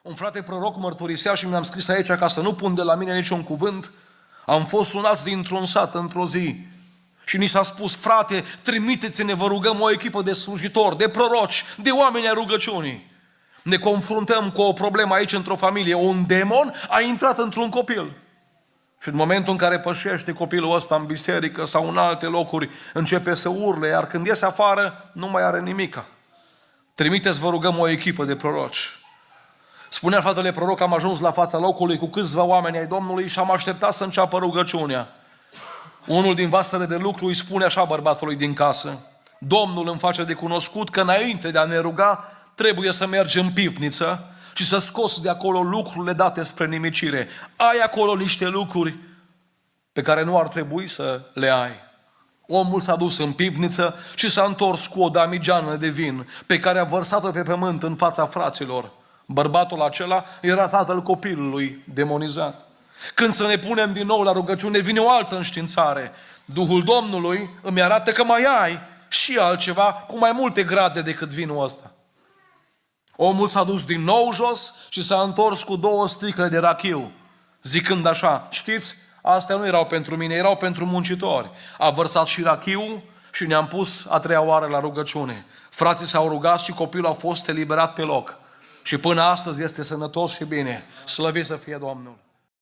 Un frate proroc mărturisea și mi-am scris aici ca să nu pun de la mine niciun cuvânt. Am fost sunați dintr-un sat într-o zi și ni s-a spus: frate, trimiteți-ne, vă rugăm, o echipă de slujitori, de proroci, de oameni ai rugăciunii. Ne confruntăm cu o problemă aici într-o familie. Un demon a intrat într-un copil. Și în momentul în care pășește copilul ăsta în biserică sau în alte locuri, începe să urle, iar când iese afară, nu mai are nimica. Trimiteți, vă rugăm, o echipă de proroci. Spunea fratele proroc: am ajuns la fața locului cu câțiva oameni ai Domnului și am așteptat să înceapă rugăciunea. Unul din vasele de lucru îi spune așa bărbatului din casă: Domnul îmi face de cunoscut că înainte de a ne ruga trebuie să mergi în pivniță și să scoți de acolo lucrurile date spre nimicire. Ai acolo niște lucruri pe care nu ar trebui să le ai. Omul s-a dus în pivniță și s-a întors cu o damigeană de vin pe care a vărsat-o pe pământ în fața fraților. Bărbatul acela era tatăl copilului demonizat. Când să ne punem din nou la rugăciune, vine o altă înștiințare. Duhul Domnului îmi arată că mai ai și altceva cu mai multe grade decât vinul ăsta. Omul s-a dus din nou jos și s-a întors cu 2 sticle de rachiu, zicând așa: știți, astea nu erau pentru mine, erau pentru muncitori. A vărsat și rachiul și ne-am pus a 3-a oară la rugăciune. Frații s-au rugat și copilul a fost eliberat pe loc. Și până astăzi este sănătos și bine. Slăvit să fie Domnul!